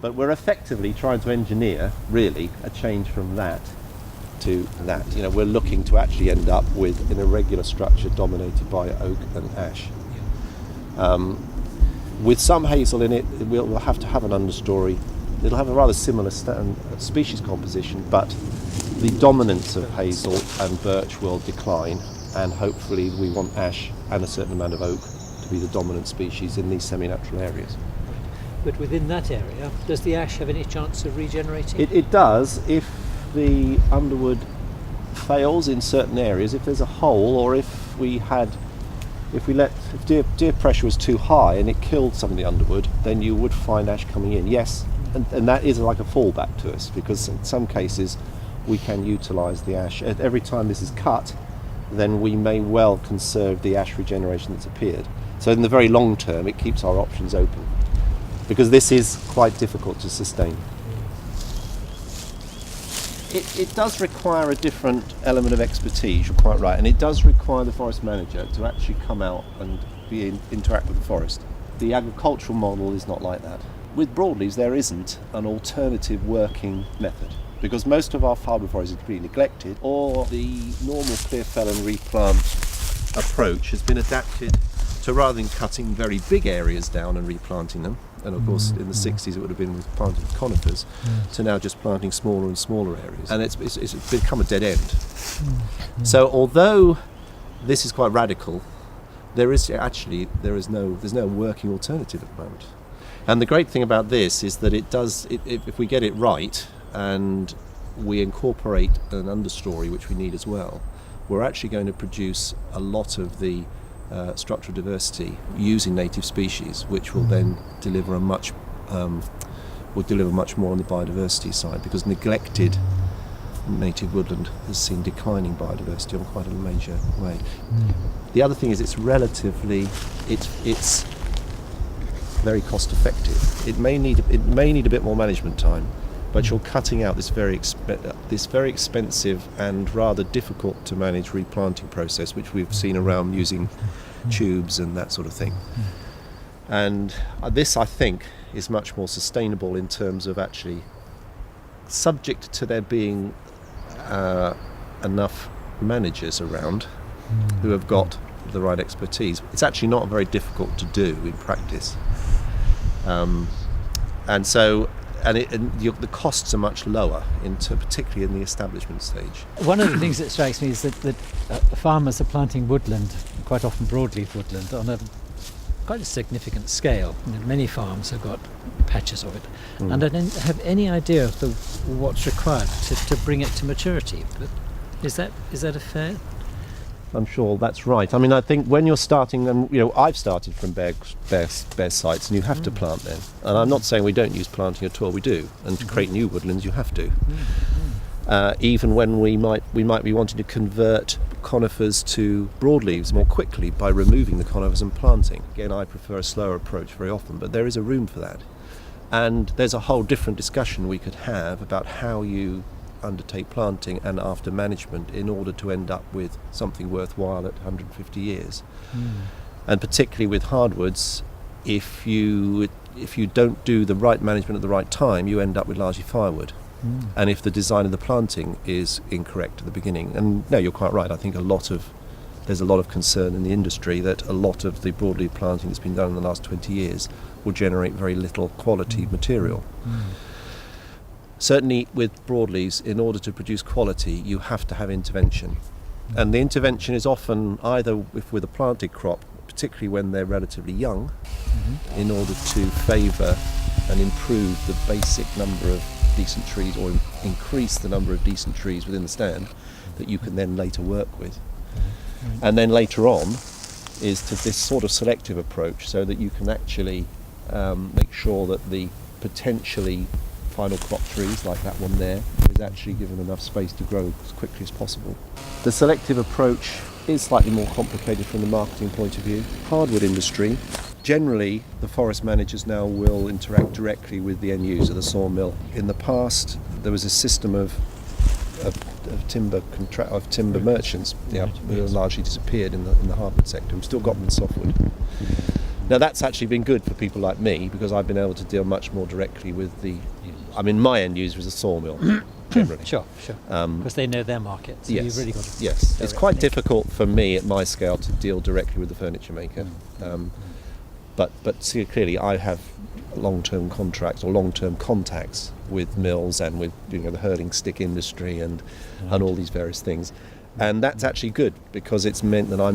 But we're effectively trying to engineer, really, a change from that to that. You know, we're looking to actually end up with an irregular structure dominated by oak and ash. With some hazel in it, we'll have to have an understory. It'll have a rather similar species composition, but the dominance of hazel and birch will decline, and hopefully we want ash and a certain amount of oak to be the dominant species in these semi-natural areas. But within that area, does the ash have any chance of regenerating? It does if the underwood fails in certain areas, if there's a hole, or if deer pressure was too high and it killed some of the underwood, then you would find ash coming in. Yes, and that is like a fallback to us, because in some cases we can utilise the ash. Every time this is cut, then we may well conserve the ash regeneration that's appeared. So in the very long term, it keeps our options open, because this is quite difficult to sustain. It does require a different element of expertise, you're quite right, and it does require the forest manager to actually come out and interact with the forest. The agricultural model is not like that. With broadleaves, there isn't an alternative working method, because most of our hardwood forest is completely neglected, or the normal clear fell and replant approach has been adapted to, rather than cutting very big areas down and replanting them, and of course in the 60s it would have been with planting conifers, to now just planting smaller and smaller areas, and it's become a dead end. So although this is quite radical, there's no working alternative at the moment. And the great thing about this is that if we get it right and we incorporate an understory, which we need as well, we're actually going to produce a lot of the structural diversity using native species, which will then deliver much more on the biodiversity side, because neglected native woodland has seen declining biodiversity in quite a major way. The other thing is it's very cost effective. It may need a bit more management time, but you're cutting out this very expensive and rather difficult to manage replanting process, which we've seen around using tubes and that sort of thing. And this, I think, is much more sustainable in terms of actually, subject to there being enough managers around who have got the right expertise. It's actually not very difficult to do in practice. The costs are much lower, particularly in the establishment stage. One of the things that strikes me is that farmers are planting woodland, quite often broadleaf woodland, on quite a significant scale. Many farms have got patches of it, and I don't have any idea of what's required to bring it to maturity. But is that a fair? I'm sure that's right. I mean, I think when you're starting, and I've started from bare sites, and you have to plant then. And I'm not saying we don't use planting at all. We do, and to create new woodlands, you have to. Even when we might be wanting to convert conifers to broadleaves more quickly by removing the conifers and planting. Again, I prefer a slower approach very often, but there is a room for that. And there's a whole different discussion we could have about how you undertake planting and after management in order to end up with something worthwhile at 150 years. And particularly with hardwoods, if you don't do the right management at the right time, you end up with largely firewood. And if the design of the planting is incorrect at the beginning, and no, you're quite right, I think there's a lot of concern in the industry that a lot of the broadleaf planting that's been done in the last 20 years will generate very little quality material. Certainly with broadleaves, in order to produce quality, you have to have intervention. And the intervention is often either with a planted crop, particularly when they're relatively young, in order to favour and improve the basic number of decent trees, or increase the number of decent trees within the stand that you can then later work with. And then later on is to this sort of selective approach, so that you can actually make sure that the potentially final crop trees, like that one there, is actually given enough space to grow as quickly as possible. The selective approach is slightly more complicated from the marketing point of view. Hardwood industry, generally the forest managers now will interact directly with the end user, the sawmill. In the past there was a system of timber merchants, who have largely disappeared in the hardwood sector. We've still got them in softwood. Now that's actually been good for people like me because I've been able to deal much more directly with the. I mean, my end user is a sawmill, generally. Sure. Because they know their market, so Yes. you've really got to. Yes, it's direct quite link. difficult for me at my scale to deal directly with the furniture maker. But see, clearly I have long-term contracts or long-term contacts with mills and with the hurling stick industry and all these various things, and that's actually good because it's meant that I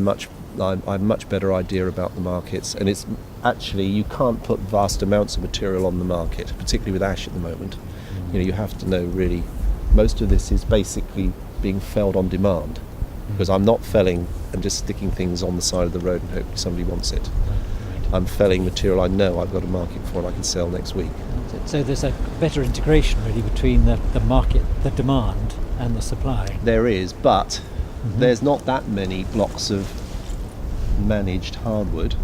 have much better idea about the markets, and it's actually you can't put vast amounts of material on the market, particularly with ash at the moment. You have to know really. Most of this is basically being felled on demand because I'm not felling and just sticking things on the side of the road and hoping somebody wants it. I'm felling material I know I've got a market for and I can sell next week. So there's a better integration really between the market, the demand, and the supply. There is, but there's not that many blocks of managed hardwood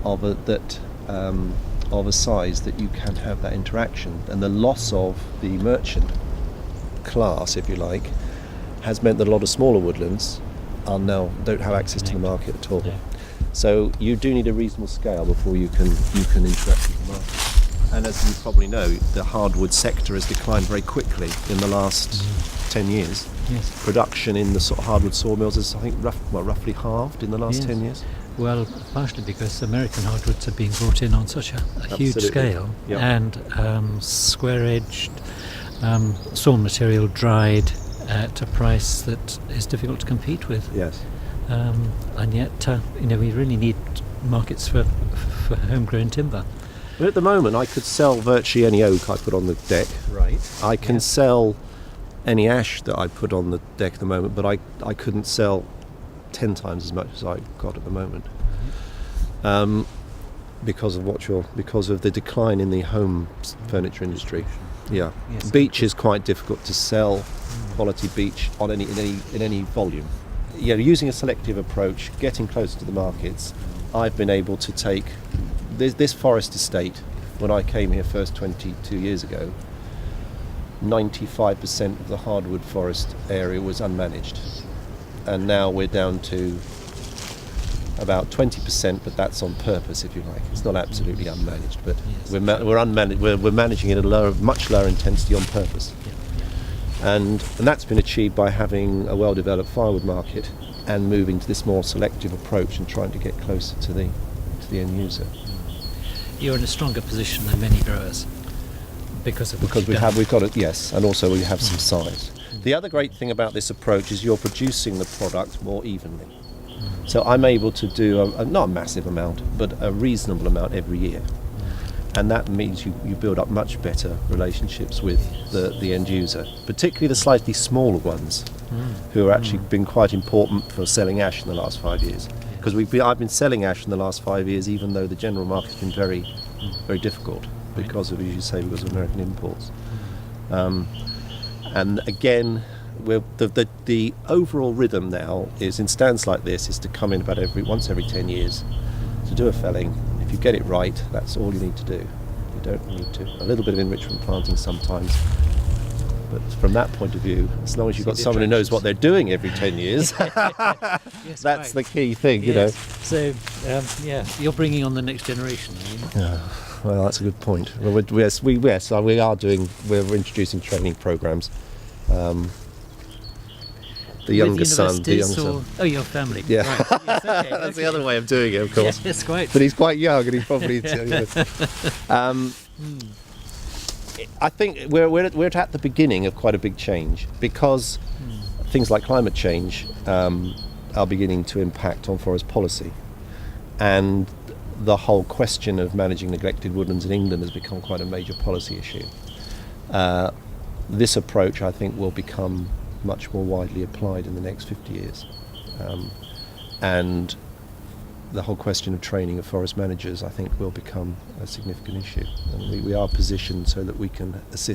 of a size that you can have that interaction. And the loss of the merchant class, if you like, has meant that a lot of smaller woodlands don't have access to the market at all. Yeah. So you do need a reasonable scale before you can interact with the market. And as you probably know, the hardwood sector has declined very quickly in the last 10 years. Yes. Production in the sort of hardwood sawmills is, I think, roughly halved in the last 10 years. Well, partially because American hardwoods are being brought in on such a huge Absolutely. scale, Yep. and square-edged sawn material dried at a price that is difficult to compete with. Yes. And yet, we really need markets for homegrown timber. But at the moment, I could sell virtually any oak I put on the deck. Right. I can sell any ash that I put on the deck at the moment, but I couldn't sell 10 times as much as I got at the moment, because of the decline in the home furniture industry. Yeah, Yes. beech is quite difficult to sell quality beech on in any volume. Using a selective approach, getting closer to the markets, I've been able to take this forest estate. When I came here first 22 years ago, 95% of the hardwood forest area was unmanaged, and now we're down to about 20%, but that's on purpose, if you like. It's not absolutely unmanaged, but Yes. we're managing it at a much lower intensity on purpose. And that's been achieved by having a well-developed firewood market and moving to this more selective approach and trying to get closer to the end user. You're in a stronger position than many growers because of what Because you've done. we've got it, yes, and also we have some size. The other great thing about this approach is you're producing the product more evenly. So I'm able to do not a massive amount, but a reasonable amount every year. And that means you build up much better relationships with the end user, particularly the slightly smaller ones, who have actually been quite important for selling ash in the last 5 years. Because I've been selling ash in the last 5 years, even though the general market's been very, very difficult because of, as you say, because of American imports. And again, the overall rhythm now is in stands like this is to come in about once every 10 years to do a felling. If you get it right, that's all you need to do. You don't need to. A little bit of enrichment planting sometimes. But from that point of view, as long as you've got the someone who knows attractions. what they're doing every 10 years, Yes, that's right. the key thing, Yes. So, you're bringing on the next generation, are you? Well, that's a good point. Well, we're introducing training programs. The younger son. Oh, your family. Yeah. Right. Yes, okay, That's the okay. other way of doing it, of course. Yes, quite. But he's quite young, and he's probably. I think we're at the beginning of quite a big change because things like climate change are beginning to impact on forest policy, and the whole question of managing neglected woodlands in England has become quite a major policy issue. This approach, I think, will become much more widely applied in the next 50 years. And the whole question of training of forest managers, I think, will become a significant issue. And we are positioned so that we can assist